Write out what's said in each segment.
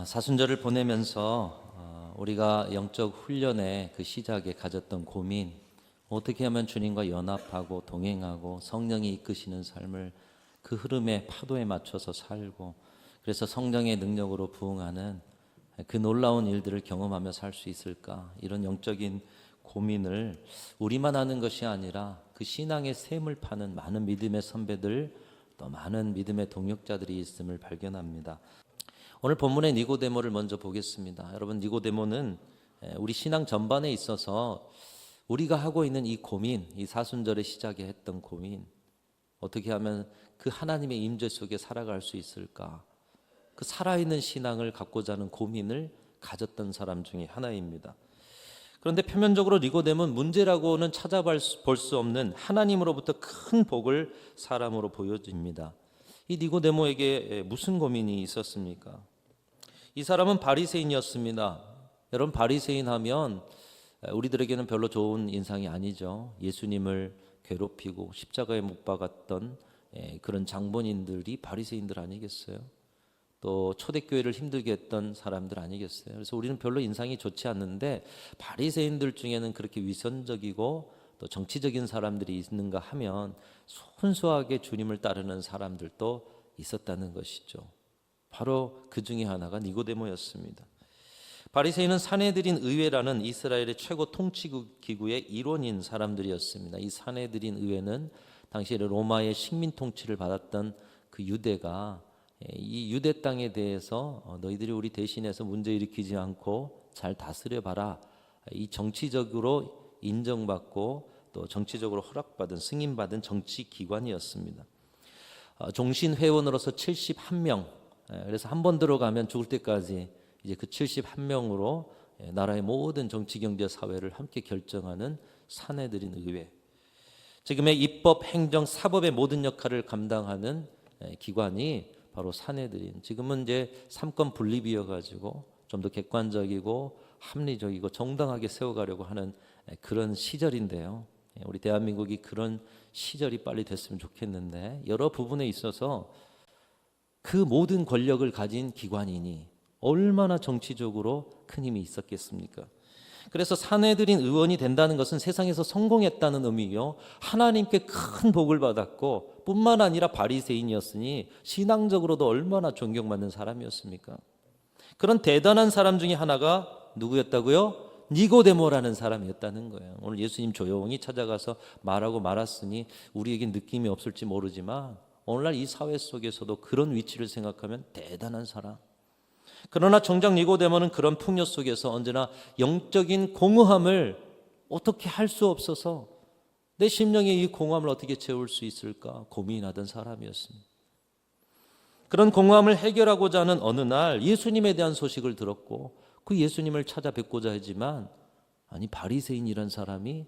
사순절을 보내면서 우리가 영적 훈련의 그 시작에 가졌던 고민, 어떻게 하면 주님과 연합하고 동행하고 성령이 이끄시는 삶을 그 흐름의 파도에 맞춰서 살고, 그래서 성령의 능력으로 부응하는 그 놀라운 일들을 경험하며 살 수 있을까, 이런 영적인 고민을 우리만 하는 것이 아니라 그 신앙의 샘을 파는 많은 믿음의 선배들, 또 많은 믿음의 동역자들이 있음을 발견합니다. 오늘 본문의 니고데모를 먼저 보겠습니다. 여러분, 니고데모는 우리 신앙 전반에 있어서 우리가 하고 있는 이 고민, 이 사순절의 시작에 했던 고민, 어떻게 하면 그 하나님의 임재 속에 살아갈 수 있을까, 그 살아있는 신앙을 갖고자 하는 고민을 가졌던 사람 중에 하나입니다. 그런데 표면적으로 니고데모는 문제라고는 찾아볼 수 없는 하나님으로부터 큰 복을 사람으로 보여집니다. 이 니고데모에게 무슨 고민이 있었습니까? 이 사람은 바리새인이었습니다. 여러분, 바리새인 하면 우리들에게는 별로 좋은 인상이 아니죠. 예수님을 괴롭히고 십자가에 못 박았던 그런 장본인들이 바리새인들 아니겠어요? 또 초대교회를 힘들게 했던 사람들 아니겠어요? 그래서 우리는 별로 인상이 좋지 않는데, 바리새인들 중에는 그렇게 위선적이고 또 정치적인 사람들이 있는가 하면 순수하게 주님을 따르는 사람들도 있었다는 것이죠. 바로 그 중에 하나가 니고데모였습니다. 바리새인은 사내들인 의회라는 이스라엘의 최고 통치기구의 일원인 사람들이었습니다. 이 사내들인 의회는 당시 로마의 식민 통치를 받았던 그 유대가 이 유대 땅에 대해서 너희들이 우리 대신해서 문제 일으키지 않고 잘 다스려 봐라, 이 정치적으로 인정받고 또 정치적으로 허락받은, 승인받은 정치기관이었습니다. 종신 회원으로서 71명, 그래서 한 번 들어가면 죽을 때까지 이제 그 71명으로 나라의 모든 정치, 경제, 사회를 함께 결정하는 사내들인 의회, 지금의 입법, 행정, 사법의 모든 역할을 감당하는 기관이 바로 사내들인, 지금은 이제 삼권 분립이어 가지고 좀 더 객관적이고 합리적이고 정당하게 세워가려고 하는 그런 시절인데요. 우리 대한민국이 그런 시절이 빨리 됐으면 좋겠는데, 여러 부분에 있어서 그 모든 권력을 가진 기관이니 얼마나 정치적으로 큰 힘이 있었겠습니까? 그래서 사내들인 의원이 된다는 것은 세상에서 성공했다는 의미요, 하나님께 큰 복을 받았고 뿐만 아니라 바리새인이었으니 신앙적으로도 얼마나 존경받는 사람이었습니까? 그런 대단한 사람 중에 하나가 누구였다고요? 니고데모라는 사람이었다는 거예요. 오늘 예수님 조용히 찾아가서 말하고 말았으니 우리에겐 느낌이 없을지 모르지만, 오늘날 이 사회 속에서도 그런 위치를 생각하면 대단한 사람. 그러나 정작 니고데모는 그런 풍요 속에서 언제나 영적인 공허함을 어떻게 할 수 없어서 내 심령의 이 공허함을 어떻게 채울 수 있을까 고민하던 사람이었습니다. 그런 공허함을 해결하고자 하는 어느 날 예수님에 대한 소식을 들었고 그 예수님을 찾아뵙고자 하지만, 아니, 바리새인이란 사람이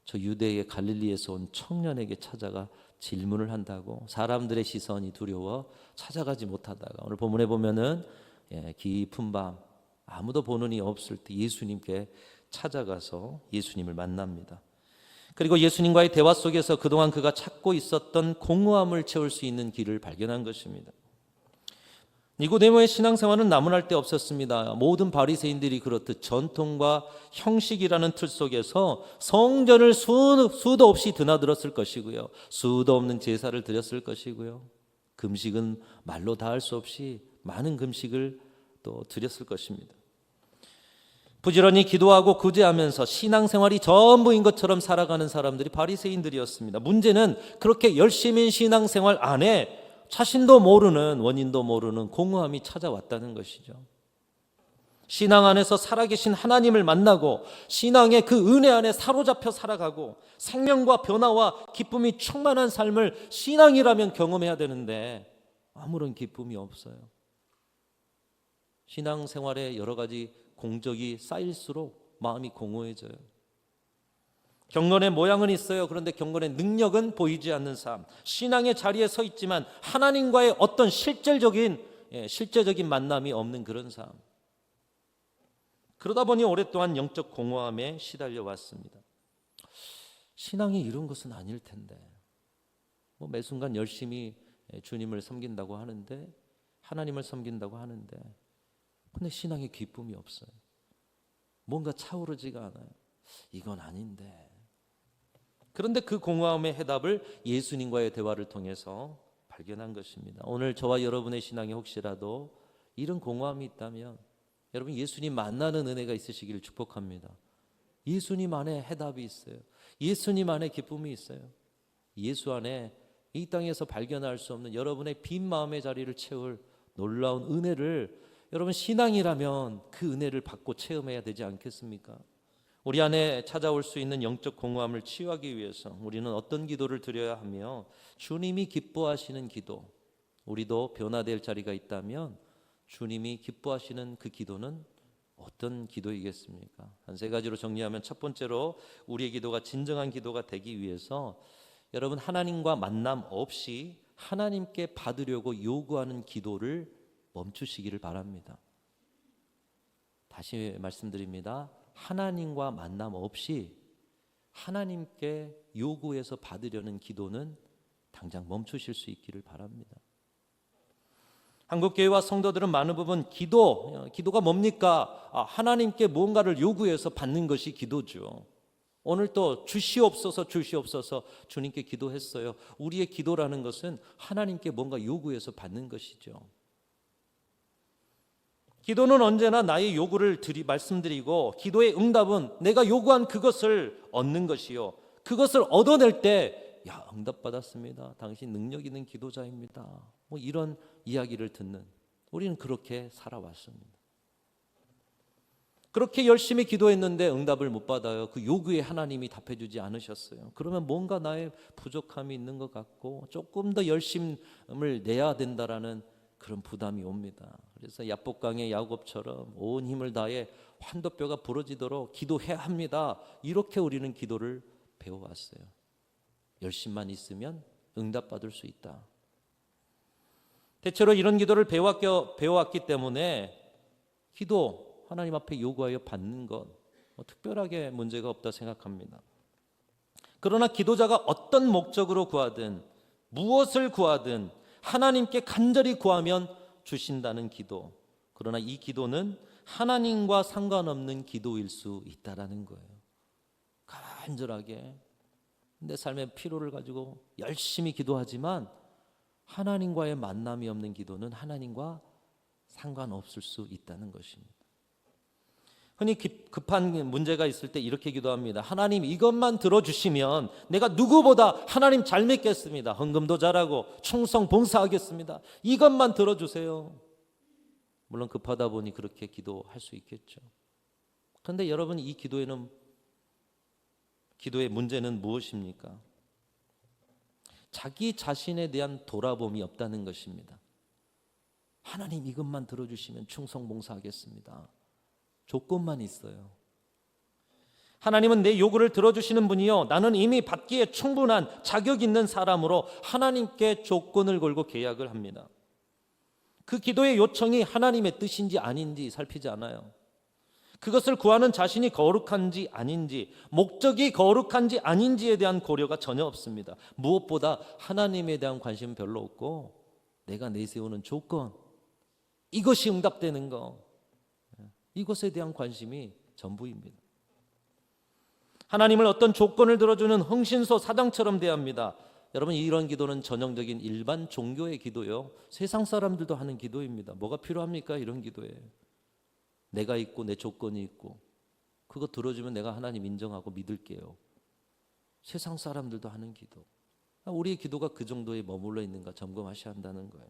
저 유대의 갈릴리에서 온 청년에게 찾아가 질문을 한다고, 사람들의 시선이 두려워 찾아가지 못하다가 오늘 본문에 보면은 깊은 밤 아무도 보는 이 없을 때 예수님께 찾아가서 예수님을 만납니다. 그리고 예수님과의 대화 속에서 그동안 그가 찾고 있었던 공허함을 채울 수 있는 길을 발견한 것입니다. 니고데모의 신앙생활은 나무랄 데 없었습니다. 모든 바리새인들이 그렇듯 전통과 형식이라는 틀 속에서 성전을 수도 없이 드나들었을 것이고요, 수도 없는 제사를 드렸을 것이고요, 금식은 말로 다 할 수 없이 많은 금식을 또 드렸을 것입니다. 부지런히 기도하고 구제하면서 신앙생활이 전부인 것처럼 살아가는 사람들이 바리새인들이었습니다. 문제는 그렇게 열심히 신앙생활 안에 자신도 모르는, 원인도 모르는 공허함이 찾아왔다는 것이죠. 신앙 안에서 살아계신 하나님을 만나고 신앙의 그 은혜 안에 사로잡혀 살아가고 생명과 변화와 기쁨이 충만한 삶을 신앙이라면 경험해야 되는데 아무런 기쁨이 없어요. 신앙생활에 여러 가지 공적이 쌓일수록 마음이 공허해져요. 경건의 모양은 있어요. 그런데 경건의 능력은 보이지 않는 삶. 신앙의 자리에 서 있지만 하나님과의 어떤 실제적인 만남이 없는 그런 삶. 그러다 보니 오랫동안 영적 공허함에 시달려 왔습니다. 신앙이 이런 것은 아닐 텐데, 매 순간 열심히 주님을 섬긴다고 하는데, 하나님을 섬긴다고 하는데 근데 신앙에 기쁨이 없어요. 뭔가 차오르지가 않아요. 이건 아닌데. 그런데 그 공허함의 해답을 예수님과의 대화를 통해서 발견한 것입니다. 오늘 저와 여러분의 신앙에 혹시라도 이런 공허함이 있다면 여러분 예수님 만나는 은혜가 있으시기를 축복합니다. 예수님 안에 해답이 있어요. 예수님 안에 기쁨이 있어요. 예수 안에 이 땅에서 발견할 수 없는 여러분의 빈 마음의 자리를 채울 놀라운 은혜를 여러분 신앙이라면 그 은혜를 받고 체험해야 되지 않겠습니까? 우리 안에 찾아올 수 있는 영적 공허함을 치유하기 위해서 우리는 어떤 기도를 드려야 하며 주님이 기뻐하시는 기도, 우리도 변화될 자리가 있다면 주님이 기뻐하시는 그 기도는 어떤 기도이겠습니까? 한 세 가지로 정리하면 첫 번째로 우리의 기도가 진정한 기도가 되기 위해서 여러분 하나님과 만남 없이 하나님께 받으려고 요구하는 기도를 멈추시기를 바랍니다. 다시 말씀드립니다. 하나님과 만남 없이 하나님께 요구해서 받으려는 기도는 당장 멈추실 수 있기를 바랍니다. 한국교회와 성도들은 많은 부분 기도가 뭡니까? 하나님께 무언가를 요구해서 받는 것이 기도죠. 오늘 또 주시옵소서 주님께 기도했어요. 우리의 기도라는 것은 하나님께 뭔가 요구해서 받는 것이죠. 기도는 언제나 나의 요구를 말씀드리고 기도의 응답은 내가 요구한 그것을 얻는 것이요. 그것을 얻어낼 때 응답받았습니다. 당신 능력 있는 기도자입니다. 이런 이야기를 듣는 우리는 그렇게 살아왔습니다. 그렇게 열심히 기도했는데 응답을 못 받아요. 그 요구에 하나님이 답해주지 않으셨어요. 그러면 뭔가 나의 부족함이 있는 것 같고 조금 더 열심을 내야 된다라는 그런 부담이 옵니다. 그래서 야복강의 야곱처럼 온 힘을 다해 환도뼈가 부러지도록 기도해야 합니다. 이렇게 우리는 기도를 배워왔어요. 열심만 있으면 응답받을 수 있다. 대체로 이런 기도를 배워왔기 때문에 기도 하나님 앞에 요구하여 받는 것 특별하게 문제가 없다 생각합니다. 그러나 기도자가 어떤 목적으로 구하든 무엇을 구하든 하나님께 간절히 구하면 주신다는 기도. 그러나 이 기도는 하나님과 상관없는 기도일 수 있다라는 거예요. 간절하게 내 삶의 피로를 가지고 열심히 기도하지만 하나님과의 만남이 없는 기도는 하나님과 상관없을 수 있다는 것입니다. 흔히 급한 문제가 있을 때 이렇게 기도합니다. 하나님 이것만 들어주시면 내가 누구보다 하나님 잘 믿겠습니다. 헌금도 잘하고 충성 봉사하겠습니다. 이것만 들어주세요. 물론 급하다 보니 그렇게 기도할 수 있겠죠. 그런데 여러분 이 기도의 문제는 무엇입니까? 자기 자신에 대한 돌아봄이 없다는 것입니다. 하나님 이것만 들어주시면 충성 봉사하겠습니다. 조건만 있어요. 하나님은 내 요구를 들어주시는 분이요 나는 이미 받기에 충분한 자격 있는 사람으로 하나님께 조건을 걸고 계약을 합니다. 그 기도의 요청이 하나님의 뜻인지 아닌지 살피지 않아요. 그것을 구하는 자신이 거룩한지 아닌지, 목적이 거룩한지 아닌지에 대한 고려가 전혀 없습니다. 무엇보다 하나님에 대한 관심은 별로 없고 내가 내세우는 조건, 이것이 응답되는 거, 이것에 대한 관심이 전부입니다. 하나님을 어떤 조건을 들어주는 흥신소 사장처럼 대합니다. 여러분 이런 기도는 전형적인 일반 종교의 기도요. 세상 사람들도 하는 기도입니다. 뭐가 필요합니까? 이런 기도에 내가 있고 내 조건이 있고 그거 들어주면 내가 하나님 인정하고 믿을게요. 세상 사람들도 하는 기도. 우리의 기도가 그 정도에 머물러 있는가 점검하셔야 한다는 거예요.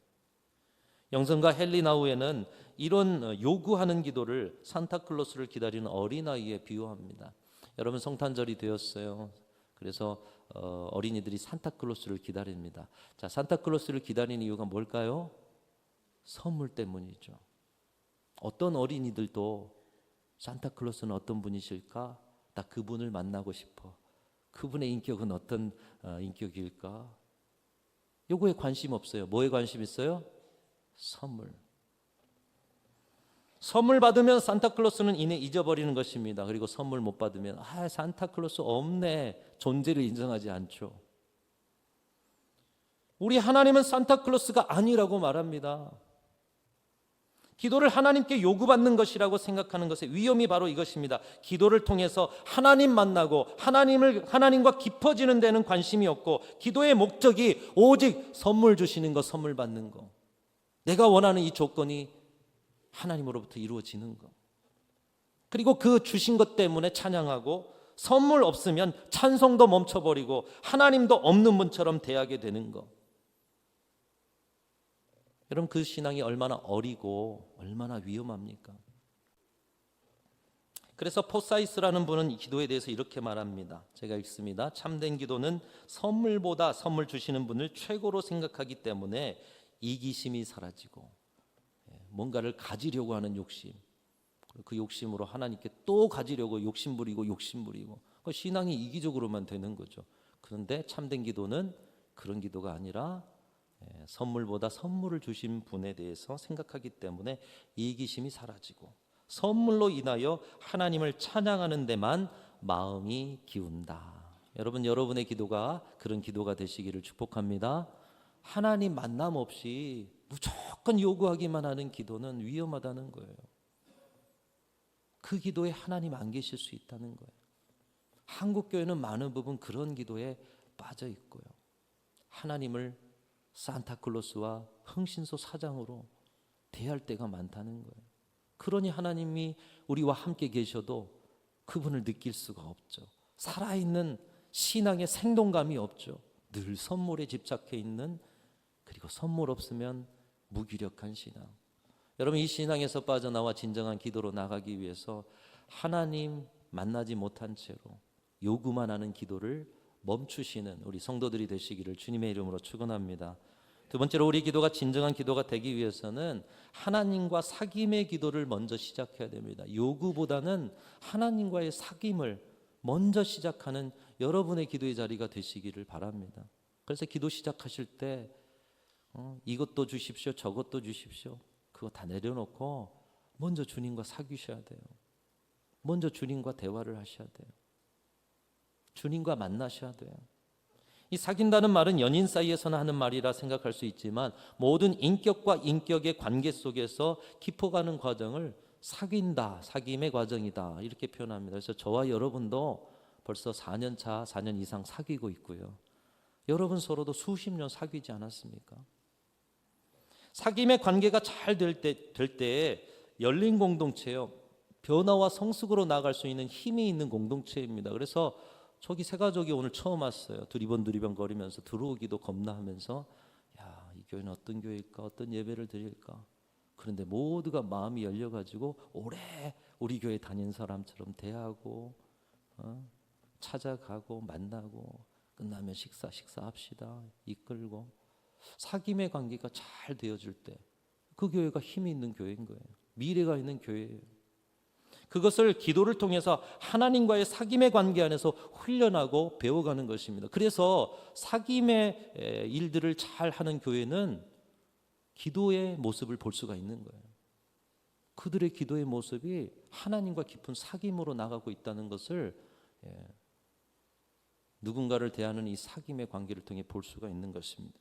영성가 헨리나우에는 이런 요구하는 기도를 산타클로스를 기다리는 어린아이에 비유합니다. 여러분 성탄절이 되었어요. 그래서 어린이들이 산타클로스를 기다립니다. 자, 산타클로스를 기다리는 이유가 뭘까요? 선물 때문이죠. 어떤 어린이들도 산타클로스는 어떤 분이실까? 나 그분을 만나고 싶어. 그분의 인격은 어떤 인격일까? 요거에 관심 없어요. 뭐에 관심 있어요? 선물 받으면 산타클로스는 이내 잊어버리는 것입니다. 그리고 선물 못 받으면 산타클로스 없네, 존재를 인정하지 않죠. 우리 하나님은 산타클로스가 아니라고 말합니다. 기도를 하나님께 요구받는 것이라고 생각하는 것의 위험이 바로 이것입니다. 기도를 통해서 하나님 만나고 하나님과 깊어지는 데는 관심이 없고, 기도의 목적이 오직 선물 주시는 것, 선물 받는 것, 내가 원하는 이 조건이 하나님으로부터 이루어지는 것, 그리고 그 주신 것 때문에 찬양하고, 선물 없으면 찬송도 멈춰버리고 하나님도 없는 분처럼 대하게 되는 것. 여러분, 그 신앙이 얼마나 어리고 얼마나 위험합니까? 그래서 포사이스라는 분은 이 기도에 대해서 이렇게 말합니다. 제가 읽습니다. 참된 기도는 선물보다 선물 주시는 분을 최고로 생각하기 때문에 이기심이 사라지고, 뭔가를 가지려고 하는 욕심, 그 욕심으로 하나님께 또 가지려고 욕심 부리고 그 신앙이 이기적으로만 되는 거죠. 그런데 참된 기도는 그런 기도가 아니라 선물보다 선물을 주신 분에 대해서 생각하기 때문에 이기심이 사라지고, 선물로 인하여 하나님을 찬양하는 데만 마음이 기운다. 여러분, 여러분의 기도가 그런 기도가 되시기를 축복합니다. 하나님 만남 없이 무조건 요구하기만 하는 기도는 위험하다는 거예요. 그 기도에 하나님 안 계실 수 있다는 거예요. 한국교회는 많은 부분 그런 기도에 빠져 있고요. 하나님을 산타클로스와 흥신소 사장으로 대할 때가 많다는 거예요. 그러니 하나님이 우리와 함께 계셔도 그분을 느낄 수가 없죠. 살아있는 신앙의 생동감이 없죠. 늘 선물에 집착해 있는, 그리고 선물 없으면 무기력한 신앙. 여러분, 이 신앙에서 빠져나와 진정한 기도로 나가기 위해서 하나님 만나지 못한 채로 요구만 하는 기도를 멈추시는 우리 성도들이 되시기를 주님의 이름으로 축원합니다. 두 번째로, 우리 기도가 진정한 기도가 되기 위해서는 하나님과 사귐의 기도를 먼저 시작해야 됩니다. 요구보다는 하나님과의 사귐을 먼저 시작하는 여러분의 기도의 자리가 되시기를 바랍니다. 그래서 기도 시작하실 때 이것도 주십시오, 저것도 주십시오, 그거 다 내려놓고 먼저 주님과 사귀셔야 돼요. 먼저 주님과 대화를 하셔야 돼요. 주님과 만나셔야 돼요. 이 사귄다는 말은 연인 사이에서나 하는 말이라 생각할 수 있지만, 모든 인격과 인격의 관계 속에서 깊어가는 과정을 사귄다, 사귐의 과정이다, 이렇게 표현합니다. 그래서 저와 여러분도 벌써 4년 차, 4년 이상 사귀고 있고요. 여러분 서로도 수십 년 사귀지 않았습니까? 사귐의 관계가 잘 될 때에 열린 공동체요, 변화와 성숙으로 나아갈 수 있는 힘이 있는 공동체입니다. 그래서 저기 세 가족이 오늘 처음 왔어요. 두리번 거리면서 들어오기도 겁나하면서, 야, 이 교회는 어떤 교회일까, 어떤 예배를 드릴까. 그런데 모두가 마음이 열려가지고 오래 우리 교회 다닌 사람처럼 대하고, 찾아가고 만나고, 끝나면 식사합시다 이끌고, 사귐의 관계가 잘 되어질 때 그 교회가 힘이 있는 교회인 거예요. 미래가 있는 교회예요. 그것을 기도를 통해서 하나님과의 사귐의 관계 안에서 훈련하고 배워가는 것입니다. 그래서 사귐의 일들을 잘 하는 교회는 기도의 모습을 볼 수가 있는 거예요. 그들의 기도의 모습이 하나님과 깊은 사귐으로 나가고 있다는 것을 누군가를 대하는 이 사귐의 관계를 통해 볼 수가 있는 것입니다.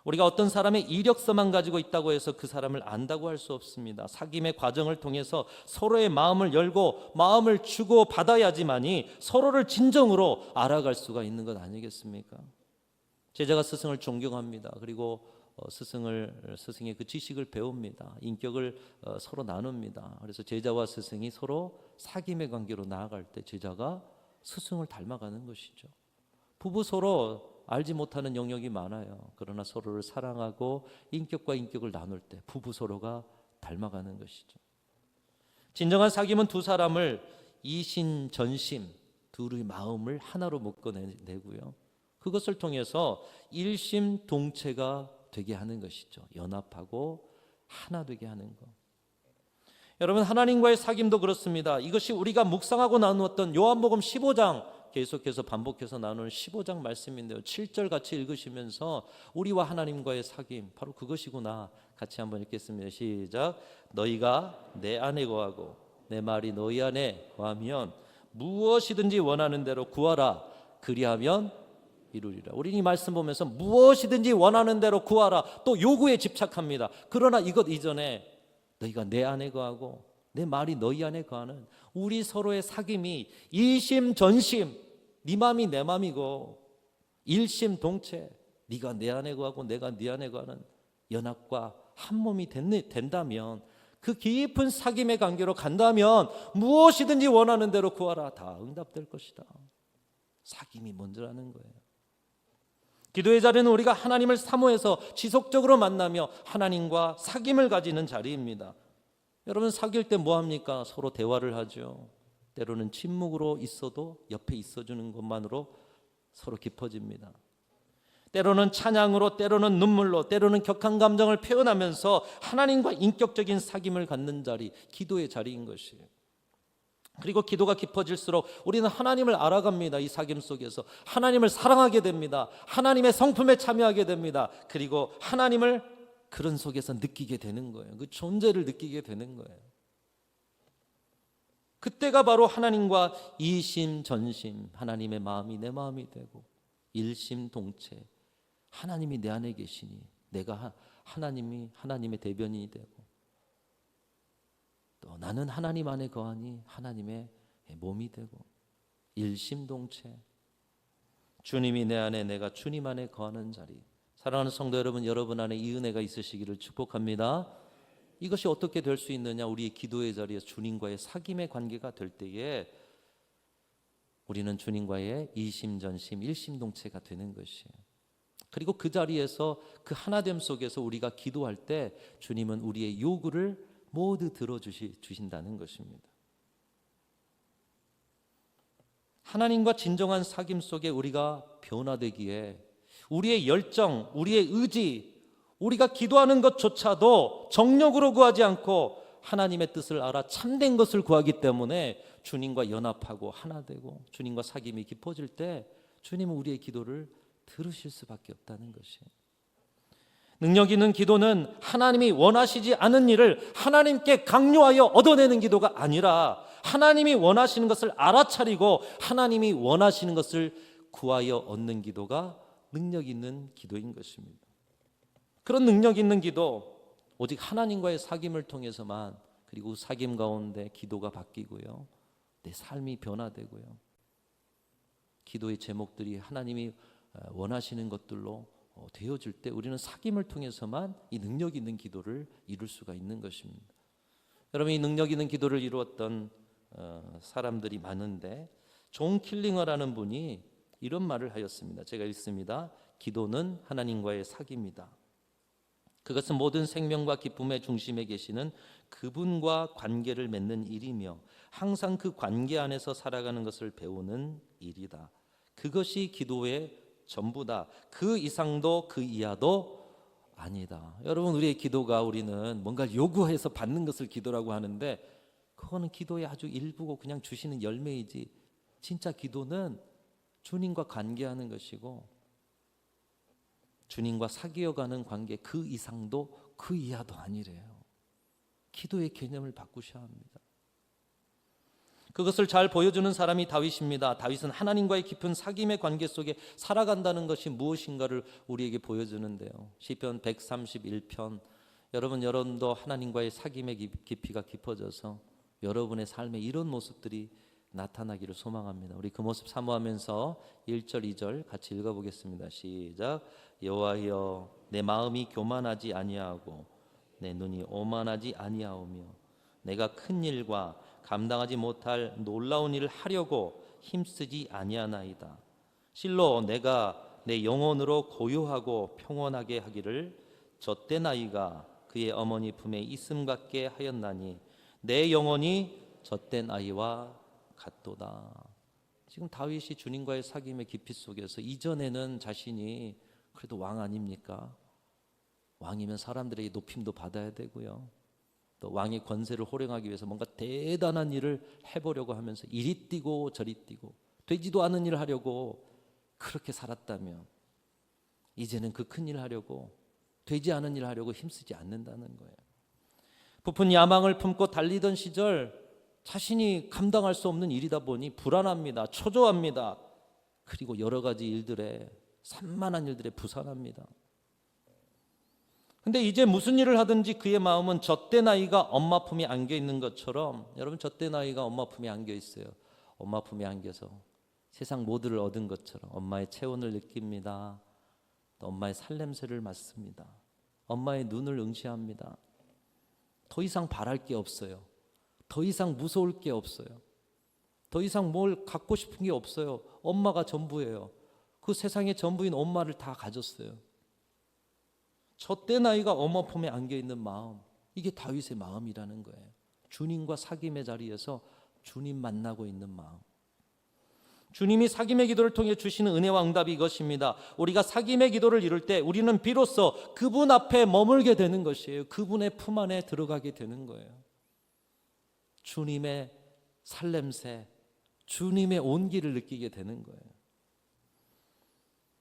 우리가 어떤 사람의 이력서만 가지고 있다고 해서 그 사람을 안다고 할 수 없습니다. 사귐의 과정을 통해서 서로의 마음을 열고 마음을 주고 받아야지만이 서로를 진정으로 알아갈 수가 있는 것 아니겠습니까? 제자가 스승을 존경합니다. 그리고 스승의 그 지식을 배웁니다. 인격을 서로 나눕니다. 그래서 제자와 스승이 서로 사귐의 관계로 나아갈 때 제자가 스승을 닮아가는 것이죠. 부부 서로 알지 못하는 영역이 많아요. 그러나 서로를 사랑하고 인격과 인격을 나눌 때 부부 서로가 닮아가는 것이죠. 진정한 사귐은 두 사람을 이신전심, 둘의 마음을 하나로 묶어내고요. 그것을 통해서 일심동체가 되게 하는 것이죠. 연합하고 하나 되게 하는 것. 여러분, 하나님과의 사귐도 그렇습니다. 이것이 우리가 묵상하고 나누었던 요한복음 15장, 계속해서 반복해서 나누는 15장 말씀인데요, 7절 같이 읽으시면서 우리와 하나님과의 사귐, 바로 그것이구나 같이 한번 읽겠습니다. 시작. 너희가 내 안에 거하고 내 말이 너희 안에 거하면 무엇이든지 원하는 대로 구하라. 그리하면 이루리라. 우리 이 말씀 보면서 무엇이든지 원하는 대로 구하라, 또 요구에 집착합니다. 그러나 이것 이전에 너희가 내 안에 거하고 내 말이 너희 안에 거하는 우리 서로의 사귐이 이심전심, 네 마음이 내 마음이고 일심동체, 네가 내 안에 거하고 내가 네 안에 거하는 연합과 한 몸이 된다면, 그 깊은 사귐의 관계로 간다면 무엇이든지 원하는 대로 구하라, 다 응답될 것이다. 사귐이 먼저라는 거예요. 기도의 자리는 우리가 하나님을 사모해서 지속적으로 만나며 하나님과 사귐을 가지는 자리입니다. 여러분, 사귈 때 뭐합니까? 서로 대화를 하죠. 때로는 침묵으로 있어도 옆에 있어주는 것만으로 서로 깊어집니다. 때로는 찬양으로, 때로는 눈물로, 때로는 격한 감정을 표현하면서 하나님과 인격적인 사귐을 갖는 자리, 기도의 자리인 것이에요. 그리고 기도가 깊어질수록 우리는 하나님을 알아갑니다. 이 사귐 속에서 하나님을 사랑하게 됩니다. 하나님의 성품에 참여하게 됩니다. 그리고 하나님을 그런 속에서 느끼게 되는 거예요. 그 존재를 느끼게 되는 거예요. 그때가 바로 하나님과 이심전심, 하나님의 마음이 내 마음이 되고 일심동체, 하나님이 내 안에 계시니 내가 하나님의 대변인이 되고, 또 나는 하나님 안에 거하니 하나님의 몸이 되고, 일심동체, 주님이 내 안에, 내가 주님 안에 거하는 자리. 사랑하는 성도 여러분, 여러분 안에 이 은혜가 있으시기를 축복합니다. 이것이 어떻게 될 수 있느냐? 우리의 기도의 자리에서 주님과의 사귐의 관계가 될 때에 우리는 주님과의 이심전심, 일심동체가 되는 것이에요. 그리고 그 자리에서, 그 하나됨 속에서 우리가 기도할 때 주님은 우리의 요구를 모두 들어주신다는 것입니다. 하나님과 진정한 사귐 속에 우리가 변화되기에 우리의 열정, 우리의 의지, 우리가 기도하는 것조차도 정욕으로 구하지 않고 하나님의 뜻을 알아 참된 것을 구하기 때문에 주님과 연합하고 하나 되고 주님과 사귐이 깊어질 때 주님은 우리의 기도를 들으실 수밖에 없다는 것이에요. 능력 있는 기도는 하나님이 원하시지 않은 일을 하나님께 강요하여 얻어내는 기도가 아니라 하나님이 원하시는 것을 알아차리고 하나님이 원하시는 것을 구하여 얻는 기도가 능력 있는 기도인 것입니다. 그런 능력 있는 기도, 오직 하나님과의 사귐을 통해서만, 그리고 사귐 가운데 기도가 바뀌고요, 내 삶이 변화되고요, 기도의 제목들이 하나님이 원하시는 것들로 되어질 때 우리는 사귐을 통해서만 이 능력 있는 기도를 이룰 수가 있는 것입니다. 여러분, 이 능력 있는 기도를 이루었던 사람들이 많은데 존 킬링어라는 분이 이런 말을 하였습니다. 제가 읽습니다. 기도는 하나님과의 사귐이다. 그것은 모든 생명과 기쁨의 중심에 계시는 그분과 관계를 맺는 일이며 항상 그 관계 안에서 살아가는 것을 배우는 일이다. 그것이 기도의 전부다. 그 이상도 그 이하도 아니다. 여러분, 우리의 기도가, 우리는 뭔가 요구해서 받는 것을 기도라고 하는데 그거는 기도의 아주 일부고 그냥 주시는 열매이지, 진짜 기도는 주님과 관계하는 것이고 주님과 사귀어가는 관계, 그 이상도 그 이하도 아니래요. 기도의 개념을 바꾸셔야 합니다. 그것을 잘 보여주는 사람이 다윗입니다. 다윗은 하나님과의 깊은 사귐의 관계 속에 살아간다는 것이 무엇인가를 우리에게 보여주는데요. 시편 131편, 여러분도 하나님과의 사귐의 깊이가 깊어져서 여러분의 삶에 이런 모습들이 나타나기를 소망합니다. 우리 그 모습 사모하면서 1절 2절 같이 읽어보겠습니다. 시작. 여호와여, 내 마음이 교만하지 아니하고 내 눈이 오만하지 아니하오며 내가 큰 일과 감당하지 못할 놀라운 일을 하려고 힘쓰지 아니하나이다. 실로 내가 내 영혼으로 고요하고 평온하게 하기를 젖된 아이가 그의 어머니 품에 있음 같게 하였나니 내 영혼이 젖된 아이와 같도다. 지금 다윗이 주님과의 사귐의 깊이 속에서, 이전에는 자신이 그래도 왕 아닙니까? 왕이면 사람들에게 높임도 받아야 되고요, 또 왕의 권세를 호령하기 위해서 뭔가 대단한 일을 해보려고 하면서 이리 뛰고 저리 뛰고 되지도 않은 일을 하려고 그렇게 살았다면 이제는 그 큰 일을 하려고, 되지 않은 일을 하려고 힘쓰지 않는다는 거예요. 부푼 야망을 품고 달리던 시절 자신이 감당할 수 없는 일이다 보니 불안합니다. 초조합니다. 그리고 여러 가지 일들에, 산만한 일들에 부산합니다. 근데 이제 무슨 일을 하든지 그의 마음은 젖된 아이가 엄마 품에 안겨 있는 것처럼, 여러분 젖된 아이가 엄마 품에 안겨 있어요. 엄마 품에 안겨서 세상 모두를 얻은 것처럼 엄마의 체온을 느낍니다. 또 엄마의 살냄새를 맡습니다. 엄마의 눈을 응시합니다. 더 이상 바랄 게 없어요. 더 이상 무서울 게 없어요. 더 이상 뭘 갖고 싶은 게 없어요. 엄마가 전부예요. 그 세상의 전부인 엄마를 다 가졌어요. 젖된 아이가 엄마 품에 안겨 있는 마음, 이게 다윗의 마음이라는 거예요. 주님과 사귐의 자리에서 주님 만나고 있는 마음. 주님이 사귐의 기도를 통해 주시는 은혜와 응답이 이것입니다. 우리가 사귐의 기도를 이룰 때 우리는 비로소 그분 앞에 머물게 되는 것이에요. 그분의 품 안에 들어가게 되는 거예요. 주님의 살냄새, 주님의 온기를 느끼게 되는 거예요.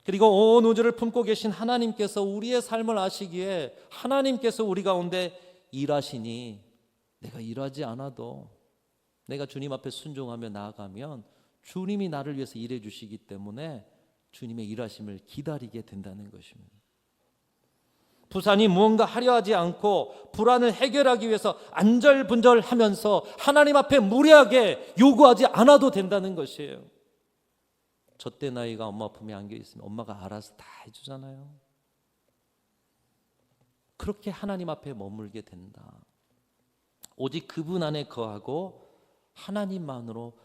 그리고 온 우주를 품고 계신 하나님께서 우리의 삶을 아시기에 하나님께서 우리 가운데 일하시니 내가 일하지 않아도, 내가 주님 앞에 순종하며 나아가면 주님이 나를 위해서 일해 주시기 때문에 주님의 일하심을 기다리게 된다는 것입니다. 부산이 무언가 하려 하지 않고 불안을 해결하기 위해서 안절분절하면서 하나님 앞에 무리하게 요구하지 않아도 된다는 것이에요. 젖된 아이가 엄마 품에 안겨 있으면 엄마가 알아서 다 해주잖아요. 그렇게 하나님 앞에 머물게 된다. 오직 그분 안에 거하고 하나님만으로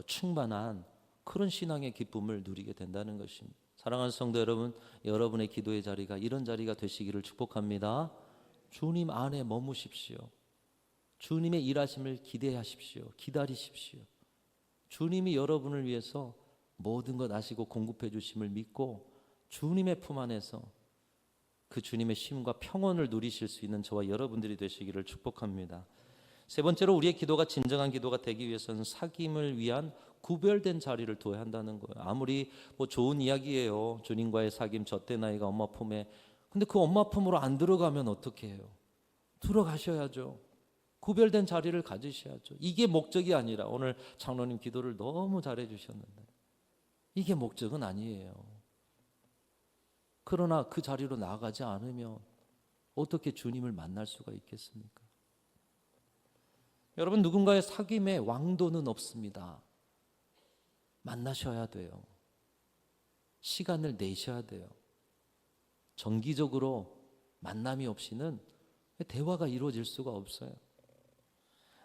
충만한 그런 신앙의 기쁨을 누리게 된다는 것입니다. 사랑하는 성도 여러분, 여러분의 기도의 자리가 이런 자리가 되시기를 축복합니다. 주님 안에 머무십시오. 주님의 일하심을 기대하십시오. 기다리십시오. 주님이 여러분을 위해서 모든 것 아시고 공급해 주심을 믿고 주님의 품 안에서 그 주님의 쉼과 평온을 누리실 수 있는 저와 여러분들이 되시기를 축복합니다. 세 번째로 우리의 기도가 진정한 기도가 되기 위해서는 사귐을 위한 구별된 자리를 두어야 한다는 거예요. 아무리 좋은 이야기예요. 주님과의 사귐, 젖된 아이가 엄마 품에. 근데 그 엄마 품으로 안 들어가면 어떻게 해요? 들어가셔야죠. 구별된 자리를 가지셔야죠. 이게 목적이 아니라, 오늘 장로님 기도를 너무 잘해 주셨는데 이게 목적은 아니에요. 그러나 그 자리로 나아가지 않으면 어떻게 주님을 만날 수가 있겠습니까? 여러분, 누군가의 사귐에 왕도는 없습니다. 만나셔야 돼요. 시간을 내셔야 돼요. 정기적으로 만남이 없이는 대화가 이루어질 수가 없어요.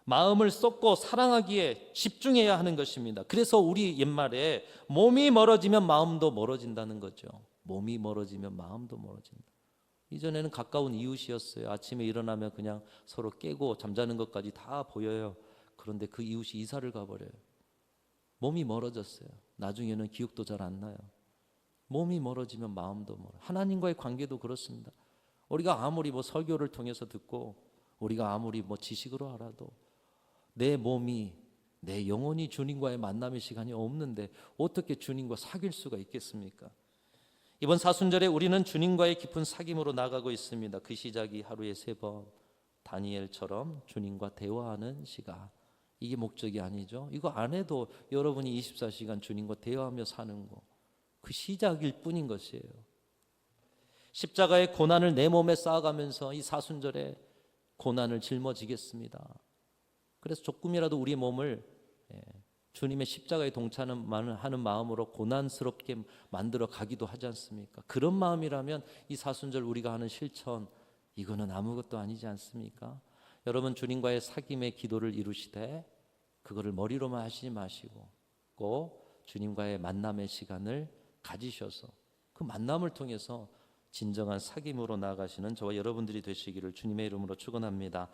마음을 쏟고 사랑하기에 집중해야 하는 것입니다. 그래서 우리 옛말에 몸이 멀어지면 마음도 멀어진다는 거죠. 몸이 멀어지면 마음도 멀어진다. 이전에는 가까운 이웃이었어요. 아침에 일어나면 그냥 서로 깨고 잠자는 것까지 다 보여요. 그런데 그 이웃이 이사를 가버려요. 몸이 멀어졌어요. 나중에는 기억도 잘 안 나요. 몸이 멀어지면 마음도 멀어요. 하나님과의 관계도 그렇습니다. 우리가 아무리 설교를 통해서 듣고 우리가 아무리 지식으로 알아도 내 몸이, 내 영혼이 주님과의 만남의 시간이 없는데 어떻게 주님과 사귈 수가 있겠습니까? 이번 사순절에 우리는 주님과의 깊은 사귐으로 나가고 있습니다. 그 시작이 하루에 3번 다니엘처럼 주님과 대화하는 시간. 이게 목적이 아니죠. 이거 안 해도 여러분이 24시간 주님과 대화하며 사는 거, 그 시작일 뿐인 것이에요. 십자가의 고난을 내 몸에 쌓아가면서 이 사순절에 고난을 짊어지겠습니다. 그래서 조금이라도 우리 몸을 주님의 십자가에 동참하는 마음으로 고난스럽게 만들어 가기도 하지 않습니까? 그런 마음이라면 이 사순절 우리가 하는 실천, 이거는 아무것도 아니지 않습니까? 여러분, 주님과의 사귐의 기도를 이루시되 그거를 머리로만 하시지 마시고 꼭 주님과의 만남의 시간을 가지셔서 그 만남을 통해서 진정한 사귐으로 나아가시는 저와 여러분들이 되시기를 주님의 이름으로 축원합니다.